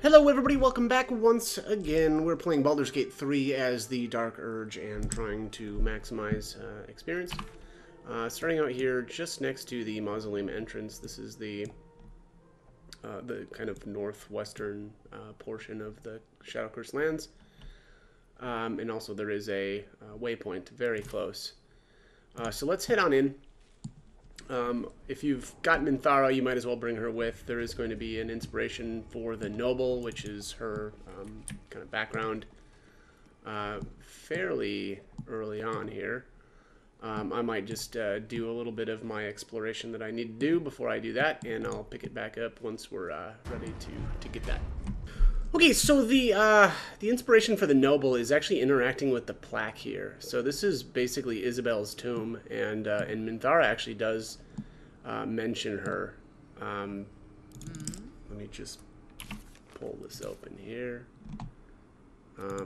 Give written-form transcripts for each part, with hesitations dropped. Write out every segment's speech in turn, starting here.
Hello everybody, welcome back once again. We're playing Baldur's Gate 3 as the Dark Urge and trying to maximize experience. Starting out here just next to the mausoleum entrance. This is the kind of northwestern portion of the Shadowcurse lands. And also there is a waypoint very close. So let's head on in. If you've got Minthara, you might as well bring her with. There is going to be an inspiration for the Noble, which is her kind of background fairly early on here. I might just do a little bit of my exploration that I need to do before I do that, and I'll pick it back up once we're ready to get that. Okay, so the inspiration for the Noble is actually interacting with the plaque here. So this is basically Isabel's tomb, and Minthara actually does mention her. Let me just pull this open here.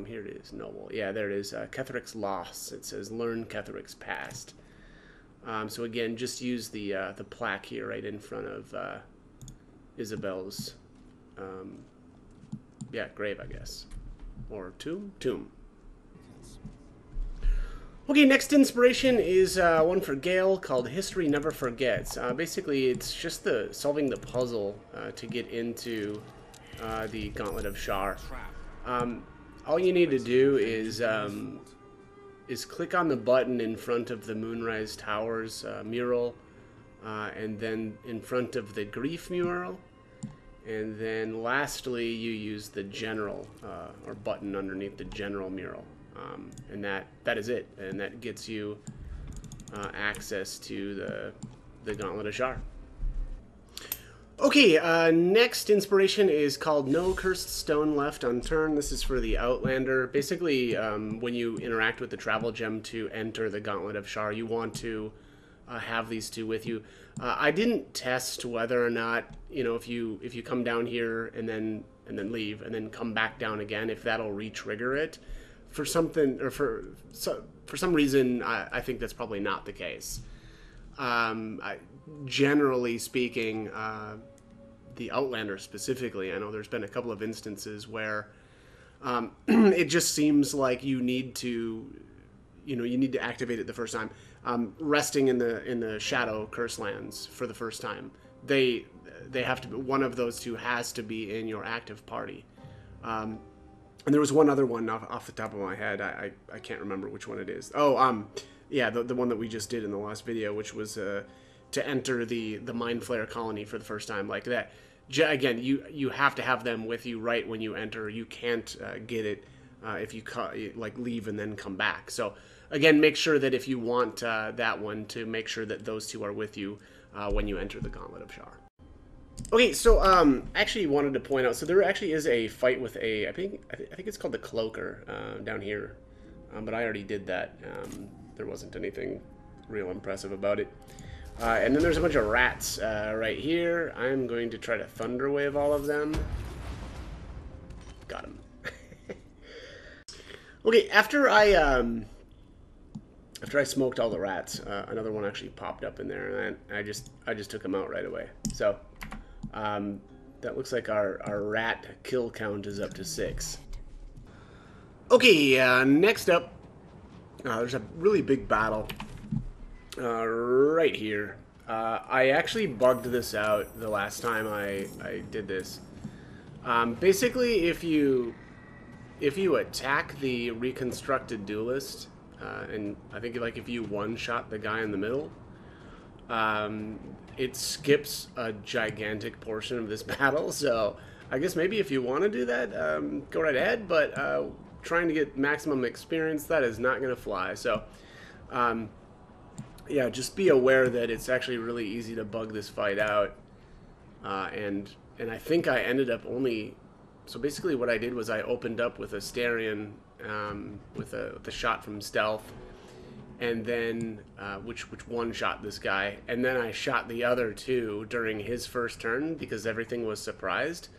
Here it is, Noble. Yeah, there it is. Ketheric's loss. It says learn Ketheric's past. So again, just use the plaque here right in front of Isabel's. Yeah, grave, I guess. Or tomb? Tomb. Okay, next inspiration is one for Gale called History Never Forgets. Basically, it's just solving the puzzle to get into the Gauntlet of Shar. All you need to do is click on the button in front of the Moonrise Towers mural, and then in front of the Grief mural. And then lastly, you use the general, or button underneath the general mural. And that is it. And that gets you access to the Gauntlet of Shar. Okay, next inspiration is called No Cursed Stone Left Unturned. This is for the Outlander. Basically, when you interact with the travel gem to enter the Gauntlet of Shar, you want to have these two with you. I didn't test whether or not, you know, if you come down here and then leave and then come back down again, if that'll re-trigger it. For something, or for some reason, I think that's probably not the case. Generally speaking, the Outlander specifically, I know there's been a couple of instances where it just seems like you need to activate it the first time. Resting in the Shadow Curse lands for the first time, they have to be, one of those two has to be in your active party. And there was one other one off the top of my head. I can't remember which one it is. Oh, yeah, the one that we just did in the last video, which was to enter the Mind Flayer colony for the first time, like that. Again, you have to have them with you right when you enter. You can't get it if you like leave and then come back. So again, make sure that if you want that one, to make sure that those two are with you when you enter the Gauntlet of Shar. Okay, so actually wanted to point out, so there actually is a fight with I think it's called the Cloaker down here, but I already did that. There wasn't anything real impressive about it. And then there's a bunch of rats right here. I'm going to try to Thunder Wave all of them. Got him. Okay, after I smoked all the rats, another one actually popped up in there, and I just took him out right away. So that looks like our rat kill count is up to 6. Okay, next up, there's a really big battle right here. I actually bugged this out the last time I did this. Basically, if you attack the reconstructed duelist, and I think like if you one-shot the guy in the middle, it skips a gigantic portion of this battle. So I guess maybe if you want to do that, go right ahead. But trying to get maximum experience, that is not going to fly. So yeah, just be aware that it's actually really easy to bug this fight out. And I think I ended up only... So basically what I did was I opened up with a Starion with a shot from stealth, and then which one-shot this guy, and then I shot the other two during his first turn because everything was surprised,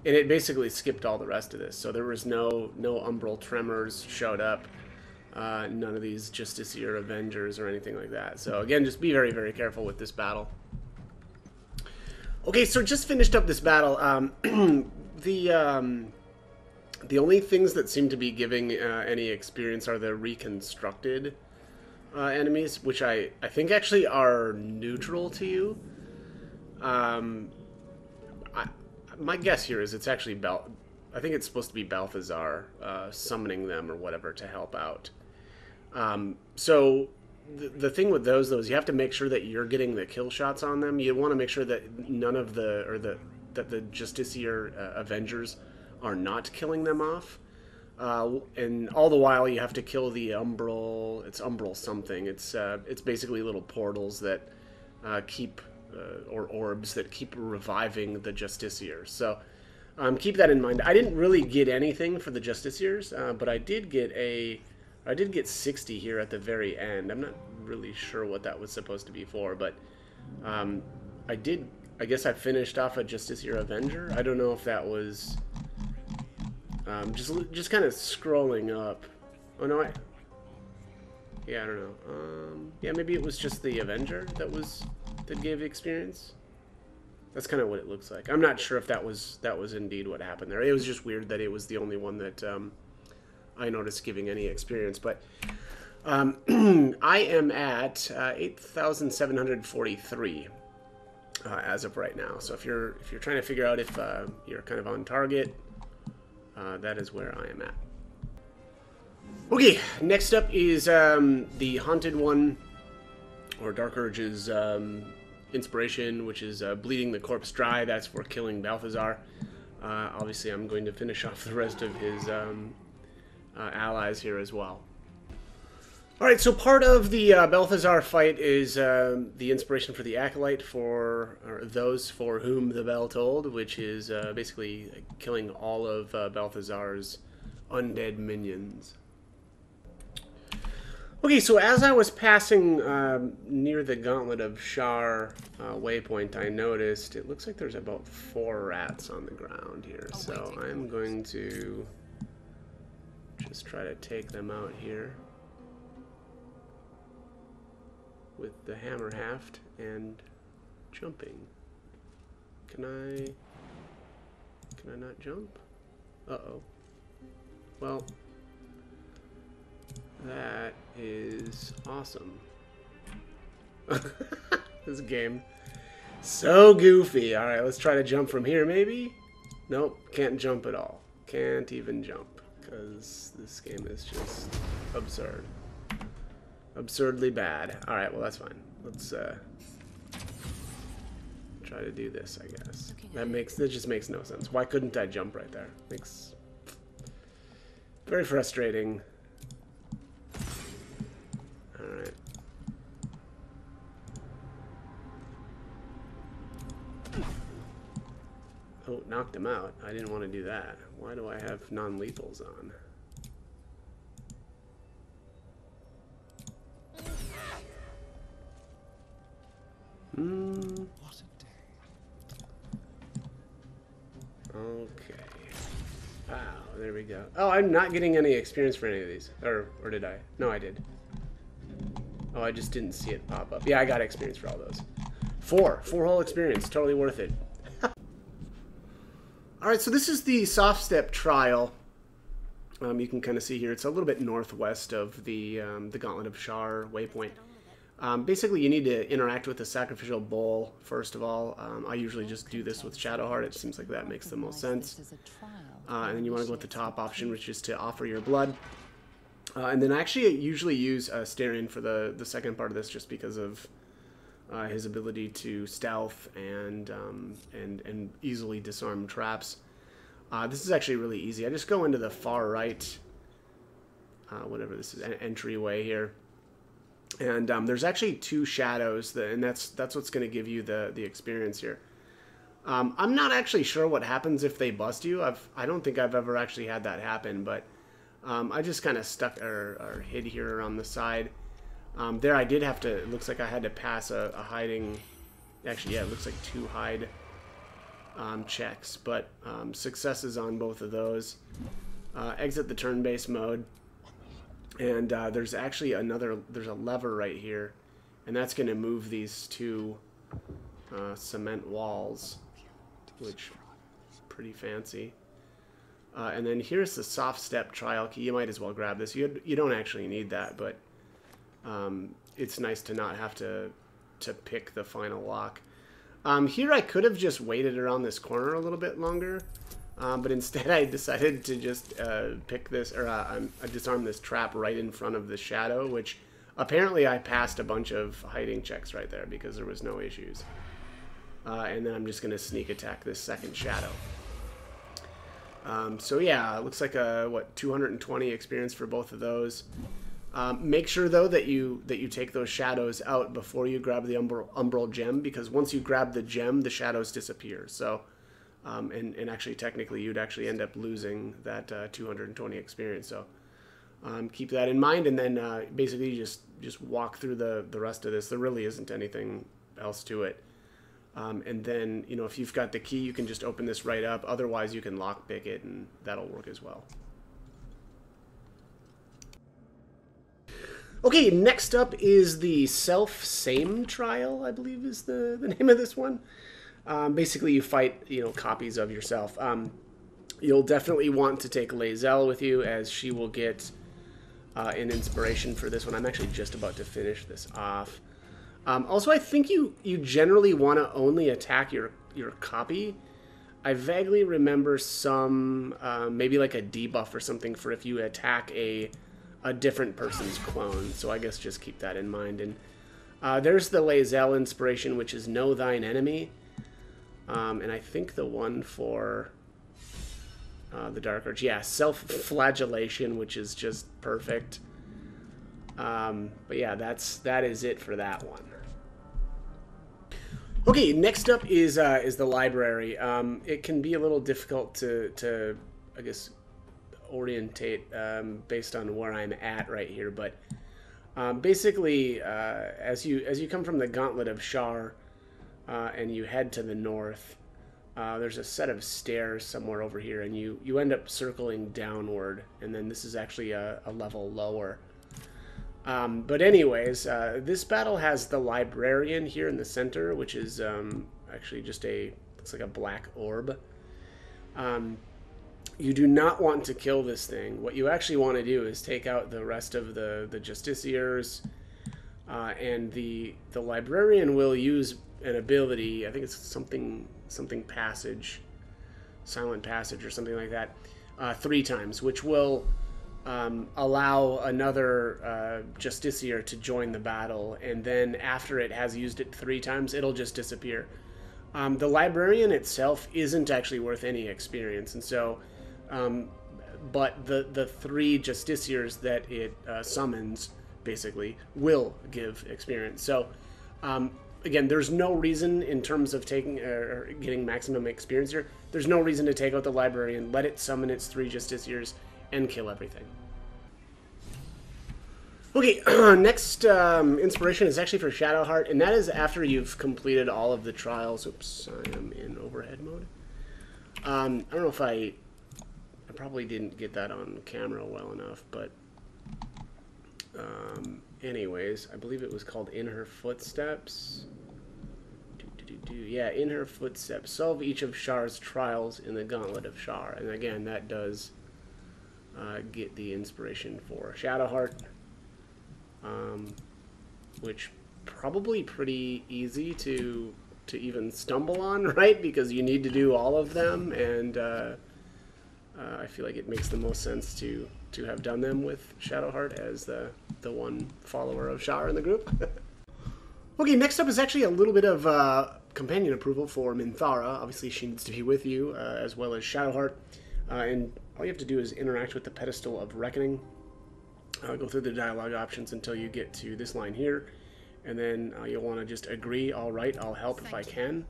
and it basically skipped all the rest of this. So there was no Umbral Tremors showed up, none of these Justiciar Avengers or anything like that. So again, just be very, very careful with this battle. Okay, so just finished up this battle. the only things that seem to be giving any experience are the reconstructed enemies, which I think actually are neutral to you. My guess here is it's actually I think it's supposed to be Balthazar summoning them or whatever to help out. So the thing with those, though, is you have to make sure that you're getting the kill shots on them. You want to make sure that none of that the Justiciar Avengers are not killing them off. And all the while you have to kill the Umbral. It's Umbral something. It's basically little portals that keep or orbs that keep reviving the Justiciars. So keep that in mind. I didn't really get anything for the Justiciars, but I did get 60 here at the very end. I'm not really sure what that was supposed to be for, but I guess I finished off a Justiciar Avenger. I don't know if that was just kind of scrolling up. Oh no, yeah, I don't know. Yeah, maybe it was just the Avenger that gave experience. That's kind of what it looks like. I'm not sure if that was indeed what happened there. It was just weird that it was the only one that I noticed giving any experience. But I am at 8,743 as of right now. So if you're trying to figure out if you're kind of on target, that is where I am at. Okay, next up is the Haunted One, or Dark Urge's inspiration, which is Bleeding the Corpse Dry. That's for killing Balthazar. Obviously, I'm going to finish off the rest of his allies here as well. Alright, so part of the Balthazar fight is the inspiration for the Acolyte, or those for whom the bell tolled, which is basically killing all of Balthazar's undead minions. Okay, so as I was passing near the Gauntlet of Shar waypoint, I noticed it looks like there's about 4 rats on the ground here. So I'm going to just try to take them out here with the hammer haft and jumping. Can I not jump? Uh-oh. Well, that is awesome. This game, so goofy. Alright, let's try to jump from here, maybe? Nope, can't jump at all. Can't even jump, because this game is just absurd. Absurdly bad. Alright, well that's fine. Let's try to do this, I guess. That just makes no sense. Why couldn't I jump right there? Makes very frustrating. Alright. Oh, knocked him out. I didn't want to do that. Why do I have non-lethals on? What a day. Okay. Wow, there we go. Oh, I'm not getting any experience for any of these. Or did I? No, I did. Oh, I just didn't see it pop up. Yeah, I got experience for all those. 4 whole experience. Totally worth it. Alright, so this is the Soft Step Trial. You can kind of see here, it's a little bit northwest of the Gauntlet of Shar waypoint. Basically, you need to interact with the sacrificial bowl, first of all. I usually just do this with Shadowheart. It seems like that makes the most sense. And then you want to go with the top option, which is to offer your blood. And then actually I usually use Astarion for the second part of this, just because of his ability to stealth and easily disarm traps. This is actually really easy. I just go into the far right, whatever this is, entryway here. And there's actually 2 shadows, and that's what's going to give you the experience here. I'm not actually sure what happens if they bust you. I don't think I've ever actually had that happen, but I just kind of stuck or hid here around the side. There I did have to, it looks like I had to pass a hiding, actually yeah, it looks like 2 hide checks, but successes on both of those. Exit the turn-based mode. And there's actually there's a lever right here, and that's going to move these 2 cement walls, which pretty fancy. And then here's the soft step trial key. You might as well grab this. You don't actually need that, but it's nice to not have to pick the final lock. Here I could have just waited around this corner a little bit longer, but instead I decided to just pick this, or disarm this trap right in front of the shadow, which apparently I passed a bunch of hiding checks right there because there was no issues. And then I'm just going to sneak attack this second shadow. So yeah, it looks like a 220 experience for both of those. Make sure though that you take those shadows out before you grab the umbral gem, because once you grab the gem, the shadows disappear. So, and actually technically you'd actually end up losing that 220 experience. So keep that in mind, and then basically just walk through the rest of this. There really isn't anything else to it. And then, you know, if you've got the key, you can just open this right up. Otherwise, you can lockpick it, and that'll work as well. Okay, next up is the self-same trial, I believe is the name of this one. Basically, you fight, you know, copies of yourself. You'll definitely want to take Lae'zel with you, as she will get an inspiration for this one. I'm actually just about to finish this off. Also, I think you generally want to only attack your copy. I vaguely remember some, maybe like a debuff or something for if you attack a different person's clone. So I guess just keep that in mind. And there's the Lae'zel inspiration, which is Know Thine Enemy. And I think the one for the Dark Arch, yeah, Self-Flagellation, which is just perfect. But yeah, that is it for that one. Okay, next up is the library. It can be a little difficult to I guess, orientate based on where I'm at right here, but basically, as you come from the Gauntlet of Shar and you head to the north, there's a set of stairs somewhere over here, and you end up circling downward, and then this is actually a level lower. But anyways, this battle has the librarian here in the center, which is actually just looks like a black orb. You do not want to kill this thing. What you actually want to do is take out the rest of the justiciars, and the librarian will use an ability. I think it's something passage, silent passage or something like that, 3 times, which will allow another justiciar to join the battle, and then after it has used it 3 times, it'll just disappear. The librarian itself isn't actually worth any experience, and so but the 3 justiciars that it summons basically will give experience. So again, there's no reason in terms of taking or getting maximum experience here. There's no reason to take out the librarian. Let it summon its 3 justiciars and kill everything. Okay, next inspiration is actually for Shadowheart, and that is after you've completed all of the trials. Oops, I am in overhead mode. I don't know if I probably didn't get that on camera well enough, but anyways, I believe it was called In Her Footsteps. Yeah, In Her Footsteps. Solve each of Shar's trials in the Gauntlet of Shar. And again, that does get the inspiration for Shadowheart, which probably pretty easy to even stumble on, right? Because you need to do all of them, and I feel like it makes the most sense to have done them with Shadowheart as the one follower of Shar in the group. Okay, next up is actually a little bit of companion approval for Minthara. Obviously, she needs to be with you, as well as Shadowheart. And all you have to do is interact with the Pedestal of Reckoning. Go through the dialogue options until you get to this line here. And then you'll want to just agree, all right, I'll help if I can.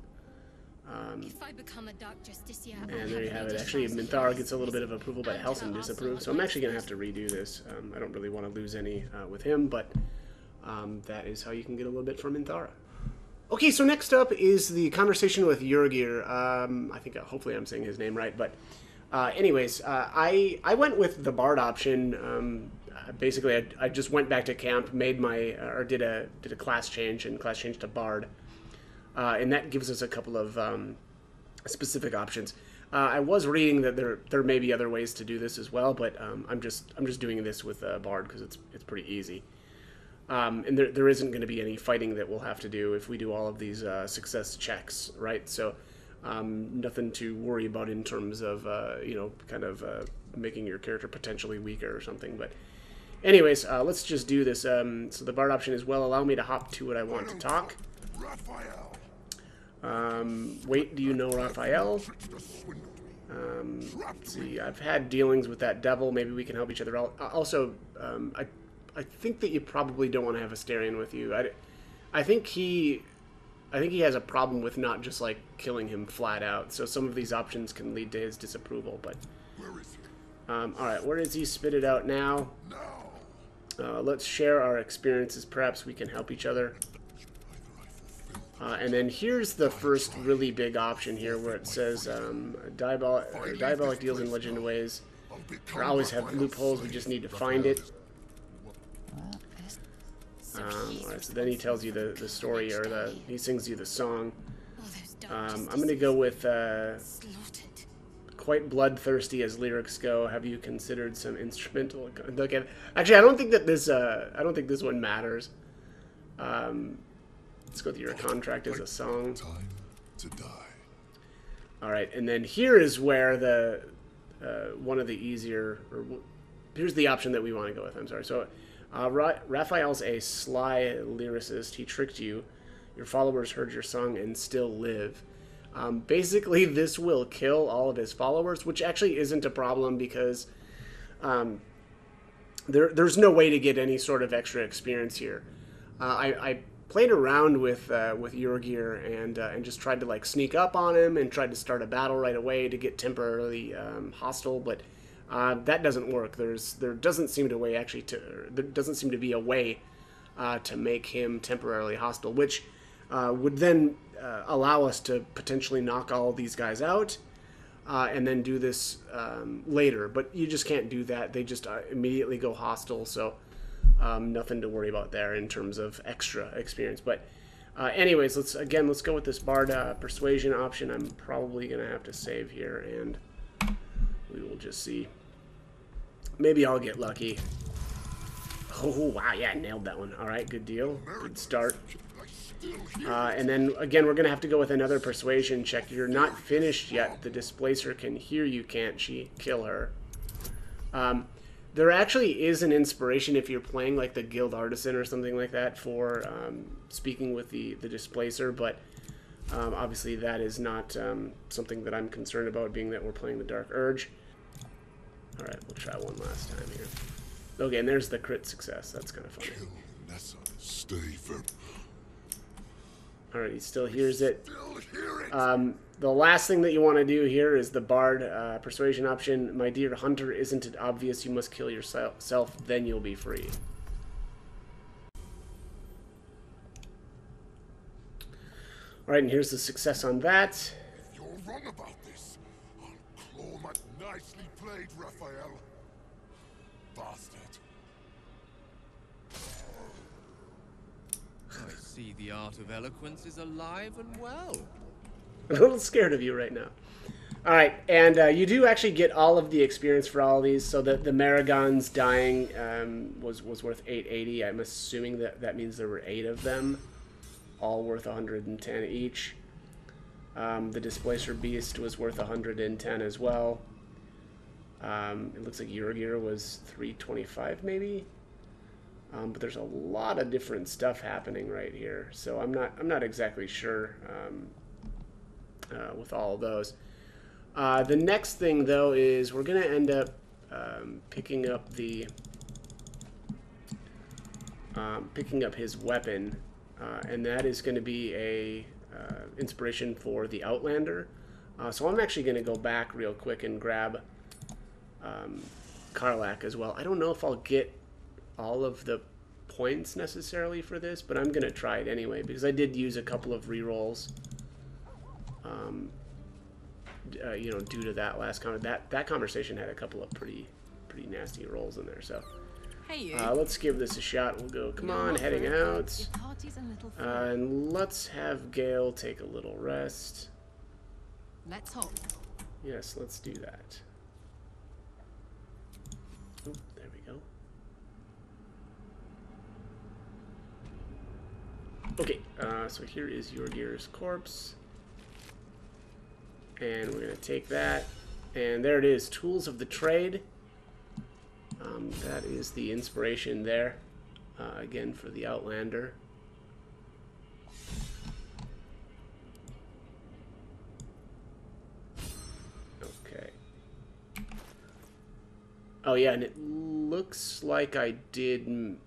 If I become a Dark Justiciar, and there you have it. Actually, Minthara gets a little bit of approval, but Halsin disapproves. So I'm actually going to have to redo this. I don't really want to lose any with him, but that is how you can get a little bit from Minthara. Okay, so next up is the conversation with Yurgir. I think, hopefully I'm saying his name right, but anyways, I went with the Bard option. Basically, I just went back to camp, made my, or did a class change, and class change to Bard. And that gives us a couple of specific options. I was reading that there may be other ways to do this as well, but I'm just doing this with Bard because it's pretty easy. And there isn't going to be any fighting that we'll have to do if we do all of these success checks, right? So nothing to worry about in terms of you know, kind of making your character potentially weaker or something. But anyways, let's just do this. So the Bard option is, well, allow me to hop to what I want to talk. Wait, do you know Raphael? Let's see, I've had dealings with that devil. Maybe we can help each other out. Also, I think that you probably don't want to have Asterion with you. I think he has a problem with not just like killing him flat out. So some of these options can lead to his disapproval. But all right, where is he? Spit it out now. Let's share our experiences. Perhaps we can help each other. And then here's the first really big option here, where it says diabolic deals in legend ways. We always have loopholes. We just need to find it. Alright, so then he tells you the story, or he sings you the song. I'm going to go with quite bloodthirsty as lyrics go. Have you considered some instrumental? Look at, actually, I don't think that this one matters. Let's go with your contract as a song. Time to die. All right, and then here is where the one of the easier, or here's the option that we want to go with. I'm sorry. So Raphael's a sly lyricist. He tricked you. Your followers heard your song and still live. Basically, this will kill all of his followers, which actually isn't a problem because there's no way to get any sort of extra experience here. I played around with Urgir and just tried to like sneak up on him and tried to start a battle right away to get temporarily hostile, but that doesn't work. There doesn't seem to be a way to make him temporarily hostile, which would then allow us to potentially knock all these guys out and then do this later. But you just can't do that. They just immediately go hostile, so nothing to worry about there in terms of extra experience. But anyways, let's go with this Bard persuasion option. I'm probably gonna have to save here, and we will just see. Maybe I'll get lucky. Oh wow, yeah, nailed that one. All right, good deal, good start. And then again, we're gonna have to go with another persuasion check. You're not finished yet. The Displacer can hear you, can't she? Kill her. There actually is an inspiration if you're playing like the Guild Artisan or something like that for speaking with the Displacer, but obviously that is not something that I'm concerned about, being that we're playing the Dark Urge. Alright, we'll try one last time here. Okay, and there's the crit success. That's kind of funny. Stay firm. Alright, he still hears it. The last thing that you want to do here is the Bard persuasion option. My dear hunter, isn't it obvious you must kill yourself, then you'll be free. Alright, and here's the success on that. If you're wrong about this, I'll claw my nicely played, Raphael. Bastard. I see the art of eloquence is alive and well. I'm a little scared of you right now. Alright, and you do actually get all of the experience for all of these. So the Maragons dying was worth 880. I'm assuming that means there were 8 of them, all worth 110 each. The Displacer Beast was worth 110 as well. It looks like Urgir was 325 maybe. But there's a lot of different stuff happening right here, so I'm not exactly sure with all of those. The next thing though is we're gonna end up picking up his weapon, and that is going to be a inspiration for the Outlander. So I'm actually going to go back real quick and grab Karlach as well. I don't know if I'll get all of the points necessarily for this, but I'm going to try it anyway because I did use a couple of rerolls. You know, due to that last that conversation had a couple of pretty nasty rolls in there. So let's give this a shot. We'll go. Come on, heading out, and let's have Gale take a little rest. Let's hope. Yes, let's do that. Oh, there we go. Okay, so here is Yorgir's corpse. And we're going to take that. And there it is, Tools of the Trade. That is the inspiration there. Again, for the Outlander. Okay. Oh yeah, and it looks like I did...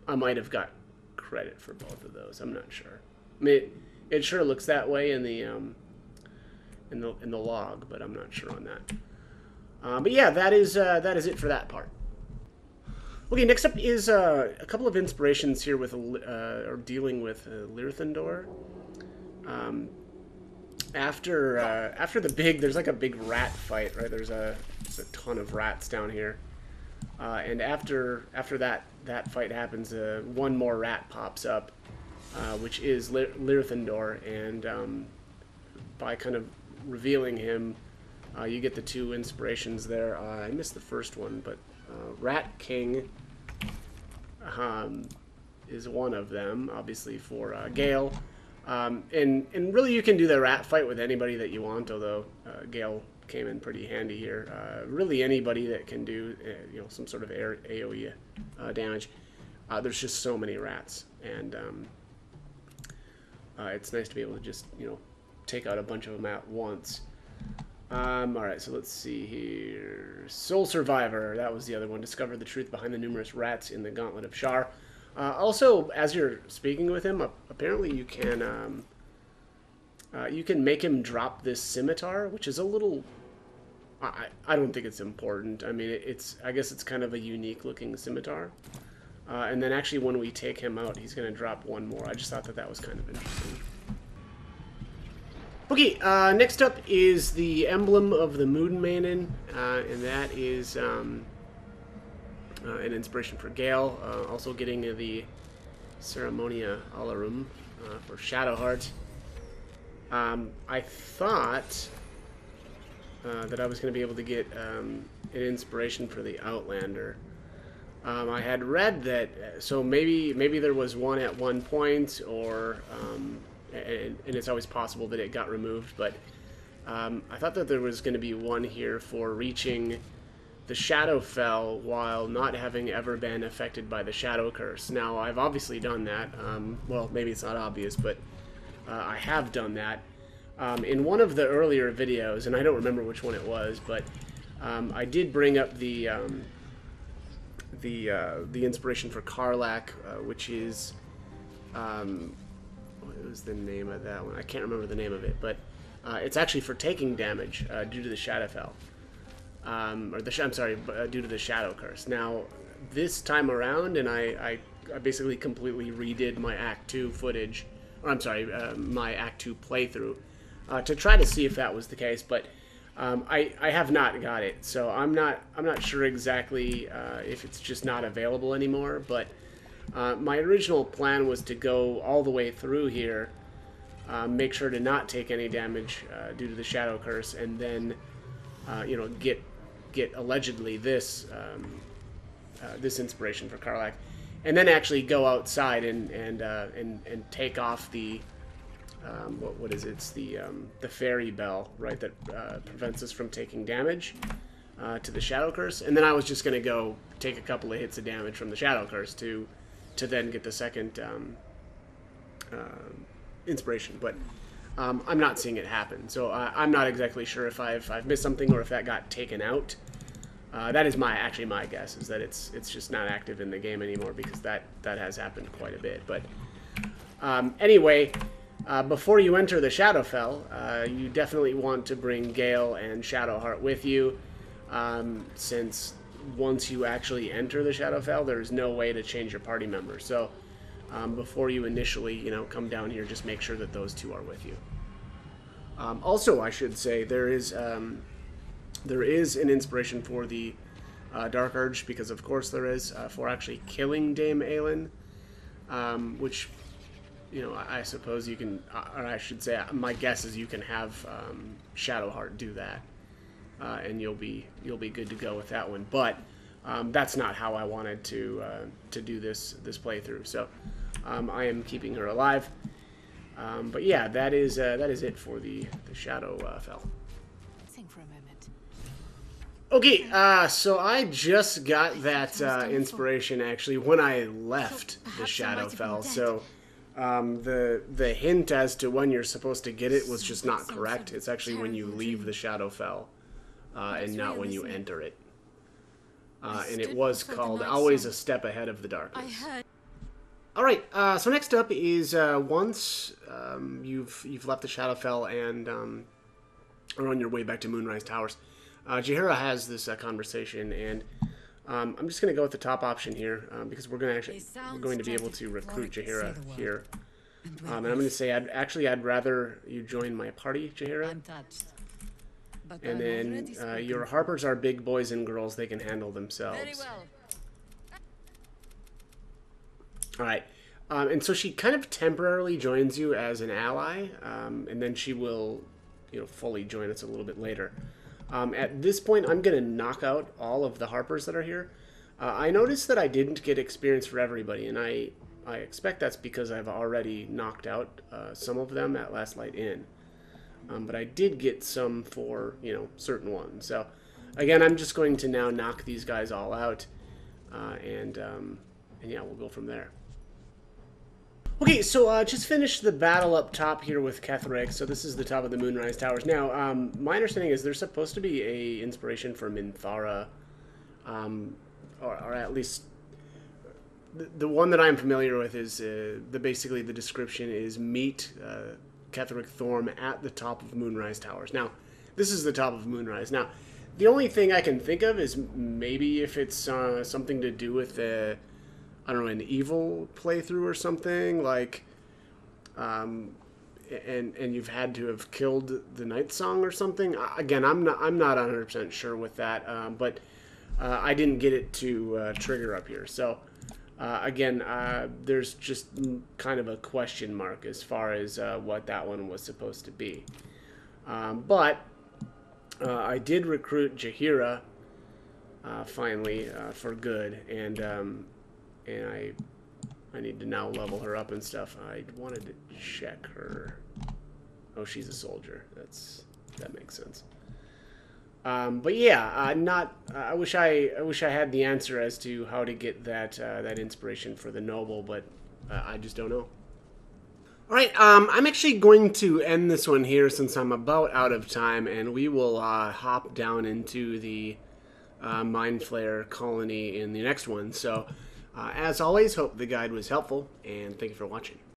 I might have got credit for both of those. I'm not sure. I mean, it sure looks that way in the log, but I'm not sure on that. But yeah, that is it for that part. Okay, next up is a couple of inspirations here with or dealing with Lyrthendor. After the there's like a big rat fight, right? There's a ton of rats down here, and after that fight happens, one more rat pops up, which is Lyrthendor, and by kind of revealing him, you get the two inspirations there. I missed the first one, but Rat King is one of them, obviously for Gale. And really you can do the rat fight with anybody that you want, although Gale came in pretty handy here. Really anybody that can do some sort of AoE damage. There's just so many rats, and it's nice to be able to just take out a bunch of them at once. Alright, so let's see here. Soul Survivor, that was the other one. Discover the truth behind the numerous rats in the Gauntlet of Shar. Also, as you're speaking with him, apparently you can make him drop this scimitar, which is a little... I don't think it's important. I mean, I guess it's kind of a unique looking scimitar. And then actually when we take him out, he's going to drop one more. I just thought that was kind of interesting. Okay, next up is the emblem of the Moon Maiden, and that is an inspiration for Gale. Also getting the Ceremonia Alarum for Shadowheart. I thought that I was going to be able to get an inspiration for the Outlander. I had read that, so maybe there was one at one point, or... and it's always possible that it got removed, but I thought that there was going to be one here for reaching the Shadowfell while not having ever been affected by the Shadow Curse. Now, I've obviously done that. Well, maybe it's not obvious, but I have done that. In one of the earlier videos, and I don't remember which one it was, but I did bring up the inspiration for Karlach, which is... what was the name of that one? I can't remember the name of it, but it's actually for taking damage due to the Shadowfell. Due to the Shadow Curse. Now, this time around, and I basically completely redid my Act 2 footage, or I'm sorry, my Act 2 playthrough, to try to see if that was the case, but I have not got it, so I'm not sure exactly if it's just not available anymore, but my original plan was to go all the way through here, make sure to not take any damage due to the Shadow Curse, and then get allegedly this this inspiration for Karlach, and then actually go outside and take off the what is it? It's the fairy bell, right, that prevents us from taking damage to the Shadow Curse, and then I was just going to go take a couple of hits of damage from the Shadow Curse to then get the second inspiration, but I'm not seeing it happen, so I'm not exactly sure if I've missed something or if that got taken out. That is actually my guess, is that it's just not active in the game anymore, because that has happened quite a bit. But anyway, before you enter the Shadowfell, you definitely want to bring Gale and Shadowheart with you, since once you actually enter the Shadowfell, there is no way to change your party member. So before you initially, come down here, just make sure that those two are with you. Also, I should say, there is an inspiration for the Dark Urge, because of course there is, for actually killing Dame Aelin, which, I suppose you can, or I should say, my guess is you can have Shadowheart do that. and you'll be good to go with that one. But that's not how I wanted to do this playthrough. So I am keeping her alive. But yeah, that is it for the Shadow Fell. Think for a moment. Okay, so I just got that inspiration actually when I left the Shadow Fell. So the hint as to when you're supposed to get it was just not correct. It's actually when you leave the Shadow Fell, and not when you enter it. And it was called Always a Step Ahead of the Darkness. Alright, so next up is once you've left the Shadowfell and are on your way back to Moonrise Towers, Jaheira has this conversation, and I'm just going to go with the top option here because we're going to be able to recruit Jaheira here. And I'm going to say I'd rather you join my party, Jaheira. I'm touched. But And then your Harpers are big boys and girls; they can handle themselves. Very well. All right, and so she kind of temporarily joins you as an ally, and then she will, fully join us a little bit later. At this point, I'm going to knock out all of the Harpers that are here. I noticed that I didn't get experience for everybody, and I expect that's because I've already knocked out some of them at Last Light Inn. But I did get some for, certain ones. So, again, I'm just going to now knock these guys all out, and yeah, we'll go from there. Okay, so just finished the battle up top here with Ketheric. So this is the top of the Moonrise Towers. Now, my understanding is there's supposed to be a inspiration for Minthara, or at least the one that I'm familiar with is basically the description is meet Ketheric Thorm at the top of Moonrise Towers. Now, this is the top of Moonrise. Now, the only thing I can think of is maybe if it's something to do with I don't know, an evil playthrough or something, like, and you've had to have killed the Night Song or something. Again, I'm not 100% sure with that, but I didn't get it to trigger up here. So, again, there's just kind of a question mark as far as what that one was supposed to be. But I did recruit Jaheira finally for good, and I need to now level her up and stuff. I wanted to check her. Oh, she's a soldier. That makes sense. But yeah, I wish I had the answer as to how to get that inspiration for the noble, but I just don't know. All right, I'm actually going to end this one here since I'm about out of time, and we will hop down into the Mind Flayer colony in the next one. So, as always, hope the guide was helpful, and thank you for watching.